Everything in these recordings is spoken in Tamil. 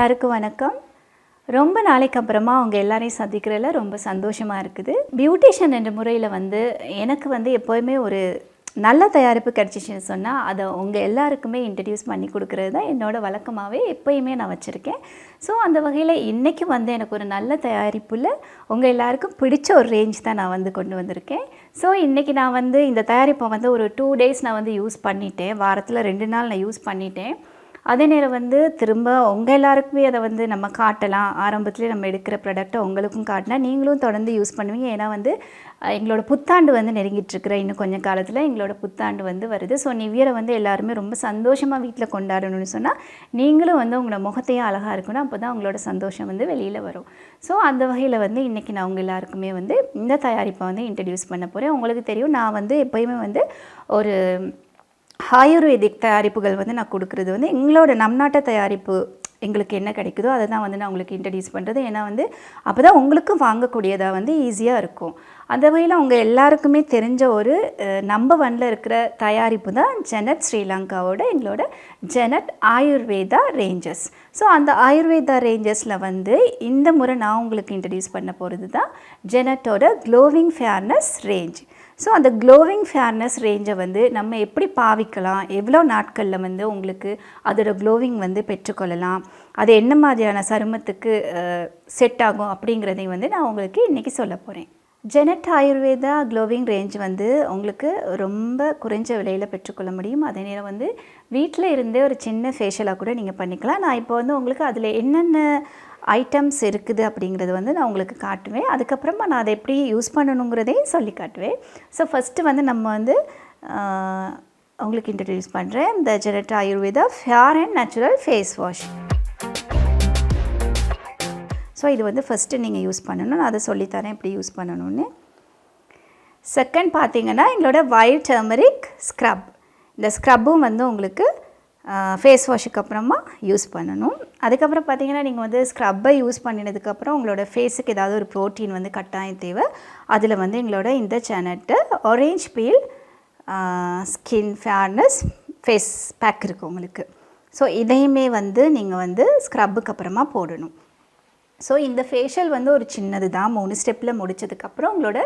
எல்லாருக்கும் வணக்கம். ரொம்ப நாளைக்கு அப்புறமா அவங்க எல்லாரையும் சந்திக்கிறதுல ரொம்ப சந்தோஷமாக இருக்குது. பியூட்டிஷியன் என்ற முறையில் எனக்கு எப்போயுமே ஒரு நல்ல தயாரிப்பு கிடச்சிச்சின்னு சொன்னால் அதை உங்கள் எல்லாருக்குமே இன்ட்ரடியூஸ் பண்ணி கொடுக்குறது தான் என்னோடய வழக்கமாகவே எப்போயுமே நான் வச்சுருக்கேன். ஸோ அந்த வகையில் இன்றைக்கி எனக்கு ஒரு நல்ல தயாரிப்பில் உங்கள் எல்லாருக்கும் பிடிச்ச ஒரு ரேஞ்ச் தான் நான் கொண்டு வந்திருக்கேன். ஸோ இன்றைக்கி நான் இந்த தயாரிப்பை ஒரு 2 days நான் யூஸ் பண்ணிட்டேன். வாரத்தில் 2 நாள் நான் யூஸ் பண்ணிட்டேன். அதே நேரம் திரும்ப உங்கள் எல்லாருக்குமே அதை நம்ம காட்டலாம். ஆரம்பத்துலேயே நம்ம எடுக்கிற ப்ராடக்ட்டை உங்களுக்கும் காட்டினா நீங்களும் தொடர்ந்து யூஸ் பண்ணுவீங்க. ஏன்னா எங்களோட புத்தாண்டு நெருங்கிட்டுருக்குற இன்னும் கொஞ்சம் காலத்தில் எங்களோட புத்தாண்டு வருது. ஸோ நியூ இயரை எல்லாருமே ரொம்ப சந்தோஷமாக வீட்டில் கொண்டாடணும்னு சொன்னால் நீங்களும் உங்களோட முகத்தையும் அழகாக இருக்கணும். அப்போ தான் உங்களோட சந்தோஷம் வெளியில் வரும். ஸோ அந்த வகையில் இன்றைக்கி நான் உங்கள் எல்லாருக்குமே இந்த தயாரிப்பை இன்ட்ரடியூஸ் பண்ண போகிறேன். உங்களுக்கு தெரியும், நான் எப்போயுமே ஒரு ஆயுர்வேதிக் தயாரிப்புகள் நான் கொடுக்குறது எங்களோட நம் நாட்டு தயாரிப்பு எங்களுக்கு என்ன கிடைக்குதோ அதை தான் நான் உங்களுக்கு இன்ட்ரடியூஸ் பண்ணுறது. ஏன்னா அப்போ தான் உங்களுக்கும் வாங்கக்கூடியதாக ஈஸியாக இருக்கும். அந்த வகையில் அவங்க எல்லாருக்குமே தெரிஞ்ச ஒரு நம்பர் 1ல் இருக்கிற தயாரிப்பு தான் ஜெனட் ஸ்ரீலங்காவோட எங்களோட ஜெனட் ஆயுர்வேதா ரேஞ்சஸ். ஸோ அந்த ஆயுர்வேதா ரேஞ்சஸில் இந்த முறை நான் உங்களுக்கு இன்ட்ரடியூஸ் பண்ண போகிறது தான் ஜெனட்டோட க்ளோவிங் ஃபேர்னஸ் ரேஞ்ச். ஸோ அந்த க்ளோவிங் ஃபேர்னஸ் ரேஞ்சை நம்ம எப்படி பாவிக்கலாம், எவ்வளோ நாட்களில் உங்களுக்கு அதோட க்ளோவிங் பெற்றுக்கொள்ளலாம், அது என்ன மாதிரியான சருமத்துக்கு செட் ஆகும் அப்படிங்கிறதையும் நான் உங்களுக்கு இன்றைக்கி சொல்ல போகிறேன். ஜெனட் ஆயுர்வேதா க்ளோவிங் ரேஞ்ச் உங்களுக்கு ரொம்ப குறைஞ்ச விலையில் பெற்றுக்கொள்ள முடியும். அதே நேரம் வீட்டில் இருந்தே ஒரு சின்ன ஃபேஷியலாக கூட நீங்கள் பண்ணிக்கலாம். நான் இப்போ உங்களுக்கு அதில் என்னென்ன ஐட்டம்ஸ் இருக்குது அப்படிங்கிறது நான் உங்களுக்கு காட்டுவேன். அதுக்கப்புறமா நான் அதை எப்படி யூஸ் பண்ணணுங்கிறதையும் சொல்லி காட்டுவேன். ஸோ ஃபஸ்ட்டு நம்ம உங்களுக்கு இன்ட்ரடியூஸ் பண்ணுறேன் இந்த ஜெனட் Ayurveda fair and natural face wash. So இது ஃபஸ்ட்டு நீங்கள் யூஸ் பண்ணணும். நான் அதை சொல்லித்தரேன் எப்படி யூஸ் பண்ணணும்னு. செகண்ட் பார்த்தீங்கன்னா எங்களோட வைல்ட் டர்மரிக் ஸ்க்ரப். இந்த ஸ்க்ரப்பும் உங்களுக்கு ஃபேஸ் வாஷுக்கு அப்புறமா யூஸ் பண்ணணும். அதுக்கப்புறம் பார்த்தீங்கன்னா நீங்கள் ஸ்க்ரப்பை யூஸ் பண்ணினதுக்கப்புறம் உங்களோட ஃபேஸுக்கு ஏதாவது ஒரு ப்ரோட்டீன் கட்டாயம் தேவை. அதில் எங்களோட இந்த ஜெனட்டு orange peel skin fairness face pack இருக்குது உங்களுக்கு. ஸோ இதையுமே நீங்கள் ஸ்க்ரப்புக்கு அப்புறமா போடணும். ஸோ இந்த ஃபேஷியல் ஒரு சின்னது தான். 3 ஸ்டெப்பில் முடித்ததுக்கப்புறம் உங்களோட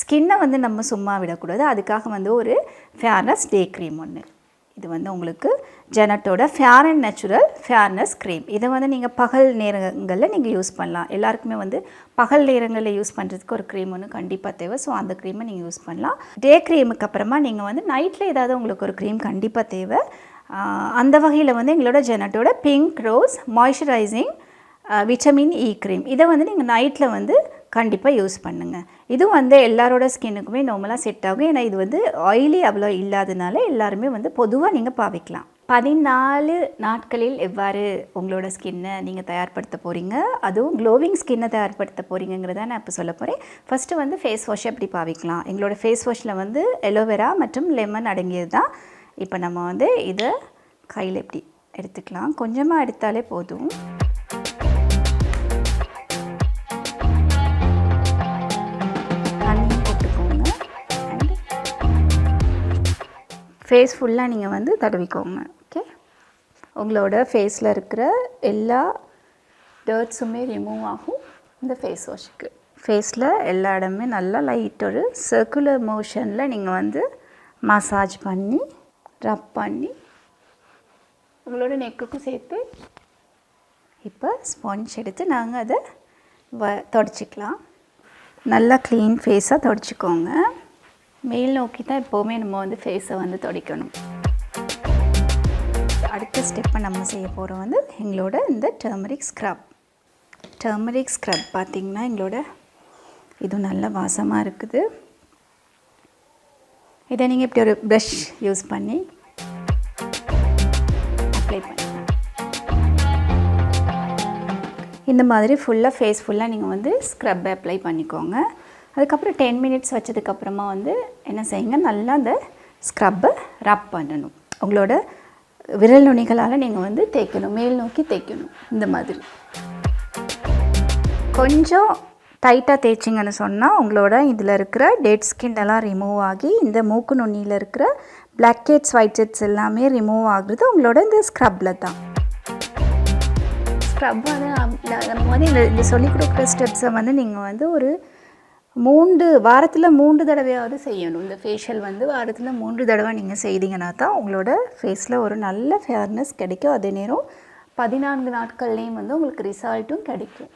ஸ்கின்னை நம்ம சும்மா விடக்கூடாது. அதுக்காக ஒரு ஃபேர்னஸ் டே க்ரீம் ஒன்று. இது உங்களுக்கு ஜெனட்டோட fair and natural fairness cream. இதை நீங்கள் பகல் நேரங்களில் நீங்கள் யூஸ் பண்ணலாம். எல்லாருக்குமே பகல் நேரங்களில் யூஸ் பண்ணுறதுக்கு ஒரு க்ரீம் ஒன்று கண்டிப்பாக தேவை. ஸோ அந்த க்ரீமை நீங்கள் யூஸ் பண்ணலாம். டே க்ரீமுக்கு அப்புறமா நீங்கள் நைட்டில் ஏதாவது உங்களுக்கு ஒரு க்ரீம் கண்டிப்பாக தேவை. அந்த வகையில் எங்களோட ஜெனட்டோட pink rose moisturising vitamin E cream இதை நீங்கள் நைட்டில் கண்டிப்பாக யூஸ் பண்ணுங்கள். இதுவும் எல்லாரோட ஸ்கின்னுக்குமே நார்மலாக செட் ஆகும். ஏன்னா இது ஆயிலி அவ்வளோ இல்லாதனால எல்லாருமே பொதுவாக நீங்கள் பாவிக்கலாம். 14 நாட்களில் எவ்வாறு உங்களோட ஸ்கின்னை நீங்கள் தயார்படுத்த போகிறீங்க, அதுவும் க்ளோவிங் ஸ்கின்னை தயார்படுத்த போகிறீங்கிறத நான் இப்போ சொல்ல போகிறேன். ஃபஸ்ட்டு ஃபேஸ் வாஷை எப்படி பாவிக்கலாம். எங்களோட ஃபேஸ் வாஷில் எலோவேரா மற்றும் லெமன் அடங்கியது தான். இப்போ நம்ம இதை கையில் எப்படி எடுத்துக்கலாம். கொஞ்சமாக எடுத்தாலே போதும். ஃபேஸ் ஃபுல்லாக நீங்கள் தடவிக்கோங்க. ஓகே, உங்களோட ஃபேஸில் இருக்கிற எல்லா டர்ட்ஸுமே ரிமூவ் ஆகும் இந்த ஃபேஸ் வாஷுக்கு. ஃபேஸில் எல்லா இடமே நல்லா லைட் ஒரு சர்க்குலர் மோஷனில் நீங்கள் மசாஜ் பண்ணி ரப் பண்ணி உங்களோட நெக்குக்கும் சேர்த்து இப்போ ஸ்பாஞ்ச் எடுத்து நாங்கள் அதை தொடச்சிக்கலாம். நல்லா க்ளீன் ஃபேஸாக தொடச்சிக்கோங்க. மேல் நோக்கி தான் எப்போவுமே நம்ம ஃபேஸை துடைக்கணும். அடுத்த ஸ்டெப்பை நம்ம செய்ய போகிறோம் எங்களோட இந்த டர்மரிக் ஸ்க்ரப். டர்மரிக் ஸ்க்ரப் பார்த்திங்கன்னா எங்களோட இது நல்ல வாசமாக இருக்குது. இதை நீங்கள் இப்படி ஒரு ப்ரஷ் யூஸ் பண்ணி அப்ளை பண்ணலாம். இந்த மாதிரி ஃபுல்லாக ஃபேஸ் ஃபுல்லாக நீங்கள் ஸ்க்ரப்பை அப்ளை பண்ணிக்கோங்க. அதுக்கப்புறம் 10 minutes வச்சதுக்கப்புறமா என்ன செய்யுங்க, நல்லா அந்த ஸ்க்ரப்பை ரப் பண்ணணும். உங்களோட விரல் நுனிகளால் நீங்கள் தேய்க்கணும், மேல் நோக்கி தேய்க்கணும். இந்த மாதிரி கொஞ்சம் டைட்டாக தேய்ச்சிங்கன்னு சொன்னால் உங்களோட இதில் இருக்கிற டெட் ஸ்கின் எல்லாம் ரிமூவ் ஆகி இந்த மூக்கு நுனியில் இருக்கிற பிளாக் ஹெட்ஸ் ஒயிட் ஹெட்ஸ் எல்லாமே ரிமூவ் ஆகுறது உங்களோட இந்த ஸ்க்ரப்பில் தான். ஸ்க்ரப் வந்து நம்ம வந்து இந்த சொல்லிக் கொடுக்குற ஸ்டெப்ஸை வந்து நீங்கள் வந்து ஒரு வாரத்தில் 3 தடவையாவது செய்யணும். இந்த ஃபேஷியல் வந்து வாரத்தில் 3 தடவை நீங்கள் செய்தீங்கன்னா தான் உங்களோட ஃபேஸில் ஒரு நல்ல ஃபேர்னஸ் கிடைக்கும். அதே நேரம் 14 நாட்கள்லேயும் வந்து உங்களுக்கு ரிசல்ட்டும் கிடைக்கும்.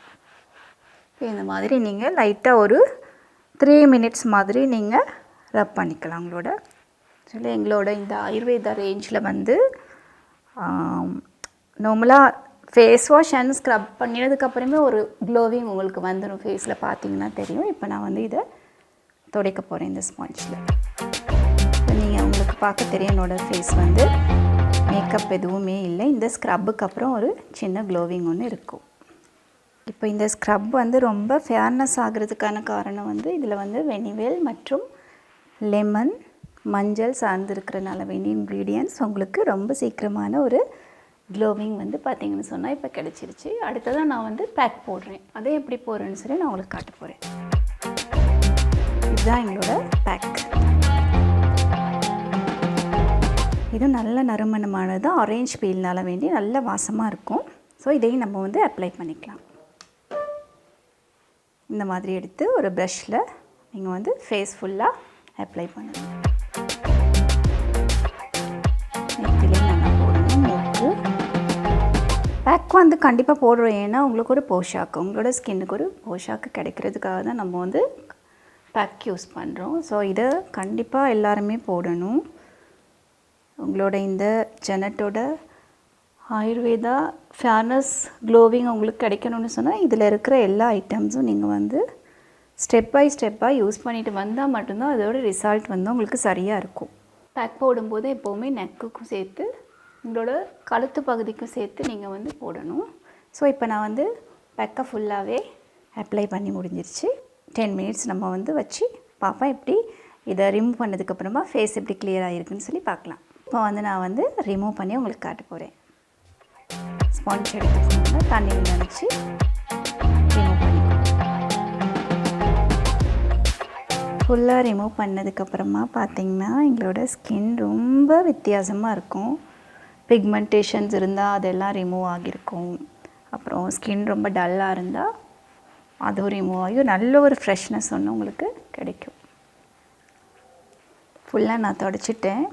இந்த மாதிரி நீங்கள் லைட்டாக ஒரு 3 மினிட்ஸ் மாதிரி நீங்கள் ரப் பண்ணிக்கலாம் உங்களோட. சொல்லி எங்களோட இந்த ஆயுர்வேதா ரேஞ்சில் வந்து நார்மலாக ஃபேஸ் வாஷ் அண்ட் ஸ்க்ரப் பண்ணினதுக்கப்புறமே ஒரு க்ளோவிங் உங்களுக்கு வந்துடும். ஃபேஸில் பார்த்தீங்கன்னா தெரியும். இப்போ நான் வந்து இதை துடைக்க போகிறேன் இந்த ஸ்பாஞ்சில். இப்போ நீங்கள் உங்களுக்கு பார்க்க தெரியும் என்னோடய ஃபேஸ் வந்து மேக்கப் எதுவுமே இல்லை. இந்த ஸ்க்ரப்புக்கு அப்புறம் ஒரு சின்ன க்ளோவிங் ஒன்று இருக்கும். இப்போ இந்த ஸ்க்ரப் வந்து ரொம்ப ஃபேர்னஸ் ஆகிறதுக்கான காரணம் வந்து இதில் வந்து வெனிவேல் மற்றும் லெமன் மஞ்சள் சார்ந்திருக்கிறனால இன்க்ரீடியன்ட்ஸ் உங்களுக்கு ரொம்ப சீக்கிரமான ஒரு க்ளோவிங் வந்து பார்த்திங்கன்னு சொன்னால் இப்போ கிடச்சிருச்சு. அடுத்ததான் நான் வந்து பேக் போடுறேன். அதை எப்படி போடுறேன்னு சொல்லி நான் உங்களுக்கு காட்ட போகிறேன். இதுதான் எங்களோட பேக். இது நல்ல நறுமணமானது, ஆரேஞ்ச் பீல்னால வேண்டி நல்ல வாசமாக இருக்கும். ஸோ இதையும் நம்ம வந்து அப்ளை பண்ணிக்கலாம். இந்த மாதிரி எடுத்து ஒரு ப்ரஷ்ஷில் நீங்கள் வந்து ஃபேஸ் ஃபுல்லாக அப்ளை பண்ணணும். நெத்திலே நல்லா போடணும். மூக்கு பேக் வந்து கண்டிப்பாக போடுறோம். ஏன்னா உங்களுக்கு ஒரு போஷாக்கு, உங்களோட ஸ்கின்னுக்கு ஒரு போஷாக்கு கிடைக்கிறதுக்காக தான் நம்ம வந்து பேக் யூஸ் பண்ணுறோம். ஸோ இதை கண்டிப்பாக எல்லாருமே போடணும். உங்களோட இந்த ஜெனட்டோட ஆயுர்வேதா ஃபேர்னஸ் க்ளோவிங் உங்களுக்கு கிடைக்கணும்னு சொன்னால் இதில் இருக்கிற எல்லா ஐட்டம்ஸும் நீங்கள் வந்து ஸ்டெப் பை ஸ்டெப்பாக யூஸ் பண்ணிட்டு வந்தால் மட்டும்தான் அதோட ரிசல்ட் வந்து உங்களுக்கு சரியாக இருக்கும். பேக் போடும்போது எப்போவுமே நெக்குக்கும் சேர்த்து உங்களோட கழுத்து பகுதிக்கும் சேர்த்து நீங்கள் வந்து போடணும். ஸோ இப்போ நான் வந்து பேக்கை ஃபுல்லாகவே அப்ளை பண்ணி முடிஞ்சிருச்சு. 10 மினிட்ஸ் நம்ம வந்து வச்சு பார்ப்போம் எப்படி இதை ரிமூவ் பண்ணதுக்கப்புறமா ஃபேஸ் எப்படி கிளியர் ஆகிருக்குன்னு சொல்லி பார்க்கலாம். இப்போ வந்து நான் வந்து ரிமூவ் பண்ணி உங்களுக்கு காட்ட போகிறேன். ஸ்பாஞ்ச் எடுத்துக்கோங்க, தண்ணியில் நினச்சி ரிமூவ் பண்ணிக்கோங்க. ஃபுல்லாக ரிமூவ் பண்ணதுக்கப்புறமா பார்த்திங்கன்னா எங்களோட ஸ்கின் ரொம்ப வித்தியாசமாக இருக்கும். பிக்மெண்டேஷன்ஸ் இருந்தால் அதெல்லாம் ரிமூவ் ஆகியிருக்கும். அப்புறம் ஸ்கின் ரொம்ப டல்லாக இருந்தால் அதுவும் ரிமூவ் ஆகி நல்ல ஒரு ஃப்ரெஷ்னஸ் ஒன்று உங்களுக்கு கிடைக்கும். ஃபுல்லாக நான் தொடச்சிட்டேன்.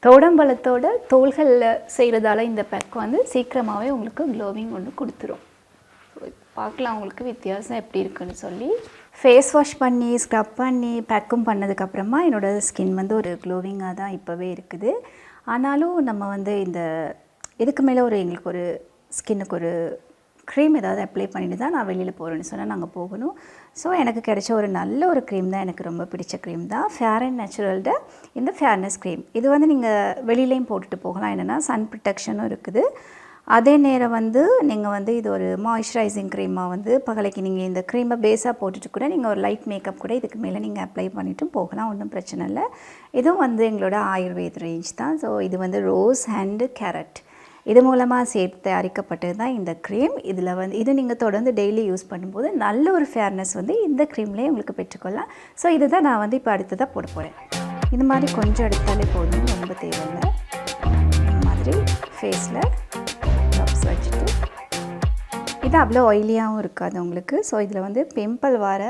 தோடம்பழத்தோட தோள்களில் செய்கிறதால இந்த பேக் வந்து சீக்கிரமாகவே உங்களுக்கு க்ளோவிங் ஒன்று கொடுத்துரும். பார்க்கலாம் உங்களுக்கு வித்தியாசம் எப்படி இருக்குன்னு சொல்லி. ஃபேஸ் வாஷ் பண்ணி ஸ்க்ரப் பண்ணி பேக்கும் பண்ணதுக்கப்புறமா என்னோடய ஸ்கின் வந்து ஒரு க்ளோவிங்காக தான் இப்போவே இருக்குது. ஆனாலும் நம்ம வந்து இதுக்கு மேலே எங்களுக்கு ஒரு ஸ்கின்னுக்கு ஒரு க்ரீம் ஏதாவது அப்ளை பண்ணிட்டு தான் நான் வெளியில் போகிறேன்னு சொன்னால் நாங்கள் போகணும். ஸோ எனக்கு கிடைச்ச ஒரு நல்ல ஒரு க்ரீம் தான், எனக்கு ரொம்ப பிடிச்ச க்ரீம் தான் ஃபேர் அண்ட் நேச்சுரல்ட இந்த ஃபேர்னஸ் க்ரீம். இது வந்து நீங்கள் வெளியிலையும் போட்டுட்டு போகலாம். என்னென்னா சன் ப்ரொடெக்ஷனும் இருக்குது. அதே நேரம் வந்து நீங்கள் வந்து இது ஒரு மாய்ஸ்சரைசிங் க்ரீமாக வந்து பகலைக்கு நீங்கள் இந்த க்ரீமை பேஸாக போட்டுட்டு கூட நீங்கள் ஒரு லைட் மேக்கப் கூட இதுக்கு மேலே நீங்கள் அப்ளை பண்ணிவிட்டும் போகலாம், ஒன்றும் பிரச்சனை இல்லை. இதுவும் வந்து எங்களோட ஆயுர்வேத ரேஞ்ச் தான். ஸோ இது வந்து ரோஸ் அண்டு கேரட் இது மூலமாக சேர்த்து தயாரிக்கப்பட்டது தான் இந்த க்ரீம். இதில் வந்து இது நீங்கள் தொடர்ந்து டெய்லி யூஸ் பண்ணும்போது நல்ல ஒரு ஃபேர்னஸ் வந்து இந்த க்ரீம்லேயே உங்களுக்கு பெற்றுக்கொள்ளலாம். ஸோ இது தான் நான் வந்து இப்போ அடுத்ததாக போட போகிறேன். இந்த மாதிரி கொஞ்சம் எடுத்தாலே போதும், ரொம்ப தேவையில்லை. இந்த மாதிரி ஃபேஸில் ட்ராப்ஸ் வச்சுட்டு இது அவ்வளோ ஆயிலியாகவும் இருக்காது உங்களுக்கு. ஸோ இதில் வந்து பிம்பிள் வர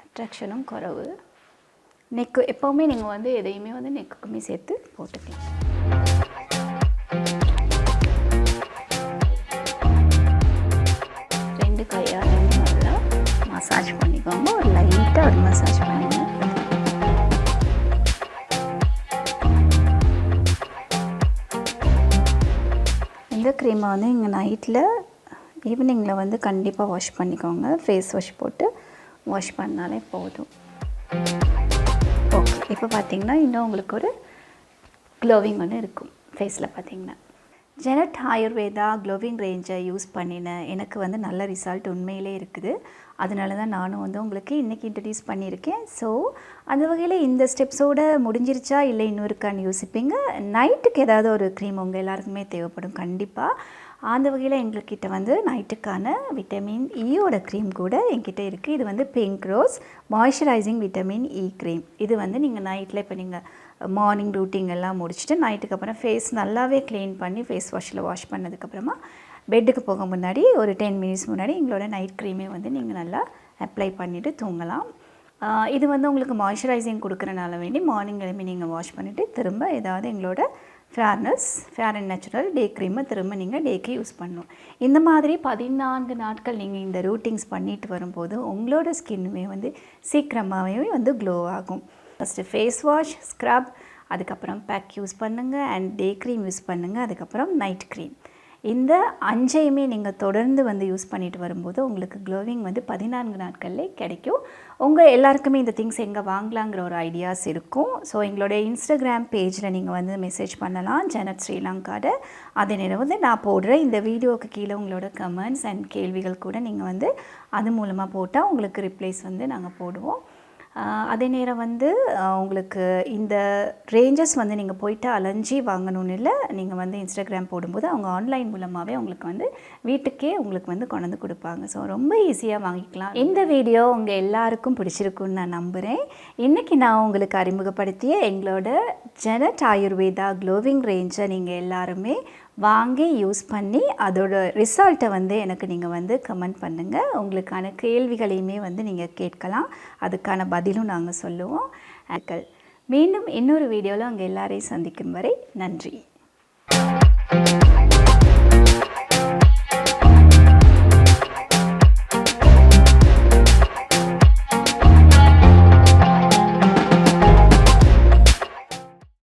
அட்ராக்ஷனும் குறைவு. நெக்கு எப்போவுமே நீங்கள் வந்து எதையுமே வந்து நெக்குக்குமே சேர்த்து போட்டுக்கலாம். கையால் நல்லா மசாஜ் பண்ணிக்கோங்க. ஒரு லைட்டாக ஒரு மசாஜ் பண்ணிங்க. இந்த க்ரீமை வந்து இங்கே நைட்டில் ஈவினிங்கில் வந்து கண்டிப்பாக வாஷ் பண்ணிக்கோங்க. ஃபேஸ் வாஷ் போட்டு வாஷ் பண்ணாலே போதும். ஓகே, இப்போ பார்த்திங்கன்னா இன்னும் உங்களுக்கு ஒரு க்ளோவிங் ஒன்று இருக்கும் ஃபேஸில். பார்த்திங்கன்னா ஜெனட் ஆயுர்வேதா க்ளோவிங் ரேஞ்சை யூஸ் பண்ணினேன். எனக்கு வந்து நல்ல ரிசல்ட் உண்மையிலே இருக்குது. அதனால தான் நானும் வந்து உங்களுக்கு இன்றைக்கி இன்ட்ரடியூஸ் பண்ணியிருக்கேன். ஸோ அந்த வகையில் இந்த ஸ்டெப்ஸோடு முடிஞ்சிருச்சா இல்லை இன்னும் இருக்கான்னு யோசிப்பீங்க. நைட்டுக்கு ஏதாவது ஒரு க்ரீம் உங்கள் எல்லாருக்குமே தேவைப்படும் கண்டிப்பாக. அந்த வகையில் எங்கள்கிட்ட வந்து நைட்டுக்கான விட்டமின் ஈயோட க்ரீம் கூட என்கிட்ட இருக்குது. இது வந்து pink rose moisturising vitamin E cream. இது வந்து நீங்கள் நைட்டில் இப்போ நீங்கள் மார்னிங் ரூட்டிங் எல்லாம் முடிச்சுட்டு நைட்டுக்கு அப்புறம் ஃபேஸ் நல்லாவே க்ளீன் பண்ணி ஃபேஸ் வாஷில் வாஷ் பண்ணதுக்கப்புறமா பெட்டுக்கு போக முன்னாடி ஒரு 10 மினிட்ஸ் முன்னாடி எங்களோட நைட் க்ரீமே வந்து நீங்கள் நல்லா அப்ளை பண்ணிவிட்டு தூங்கலாம். இது வந்து உங்களுக்கு மாய்ஸ்சரைசிங் கொடுக்குறனால வேண்டி மார்னிங் எழுப்பி நீங்கள் வாஷ் பண்ணிவிட்டு திரும்ப ஏதாவது எங்களோட ஃபேர் அண்ட் நேச்சுரல் டே க்ரீமை திரும்ப நீங்கள் டேக்கு யூஸ் பண்ணணும். இந்த மாதிரி 14 நாட்கள் நீங்கள் இந்த ரூட்டின்ஸ் பண்ணிட்டு வரும்போது உங்களோட ஸ்கின்னுமே வந்து சீக்கிரமாகவே வந்து க்ளோ ஆகும். ஃபஸ்ட்டு ஃபேஸ் வாஷ், ஸ்க்ரப், அதுக்கப்புறம் பேக் யூஸ் பண்ணுங்கள் அண்ட் டே க்ரீம் யூஸ் பண்ணுங்கள், அதுக்கப்புறம் நைட் க்ரீம். இந்த 5ஐயுமே நீங்கள் தொடர்ந்து வந்து யூஸ் பண்ணிட்டு வரும்போது உங்களுக்கு க்ளோவிங் வந்து 14 நாட்கள்லே கிடைக்கும். உங்கள் எல்லாருக்குமே இந்த திங்ஸ் எங்கே வாங்கலாங்கிற ஒரு ஐடியாஸ் இருக்கும். ஸோ எங்களுடைய இன்ஸ்டாகிராம் பேஜில் நீங்கள் வந்து மெசேஜ் பண்ணலாம், ஜெனட் ஸ்ரீலங்காட. அதே நேரம் வந்து நான் போடுற இந்த வீடியோவுக்கு கீழே உங்களோட கமெண்ட்ஸ் அண்ட் கேள்விகள் கூட நீங்கள் வந்து அது மூலமாக போட்டால் உங்களுக்கு ரிப்ளைஸ் வந்து நாங்கள் போடுவோம். அதே நேரம் வந்து உங்களுக்கு இந்த ரேஞ்சஸ் வந்து நீங்கள் போய்ட்டு அலைஞ்சி வாங்கணும்னு இல்லை, நீங்கள் வந்து இன்ஸ்டாகிராம் போடும்போது அவங்க ஆன்லைன் மூலமாகவே உங்களுக்கு வந்து வீட்டுக்கே உங்களுக்கு வந்து கொண்டு வந்து கொடுப்பாங்க. ஸோ ரொம்ப ஈஸியாக வாங்கிக்கலாம். இந்த வீடியோ உங்கள் எல்லாருக்கும் பிடிச்சிருக்குன்னு நான் நம்புகிறேன். இன்றைக்கி நான் உங்களுக்கு அறிமுகப்படுத்திய எங்களோட ஜெனட் ஆயுர்வேதா க்ளோவிங் ரேஞ்சை நீங்கள் எல்லாருமே வாங்கி யூஸ் பண்ணி அதோட ரிசல்ட்டை வந்து எனக்கு நீங்கள் வந்து கமெண்ட் பண்ணுங்கள். உங்களுக்கான கேள்விகளையுமே வந்து நீங்கள் கேட்கலாம், அதுக்கான பதிலும் நாங்கள் சொல்லுவோம். மீண்டும் இன்னொரு வீடியோவில் உங்கள் எல்லாரையும் சந்திக்கும் வரை நன்றி.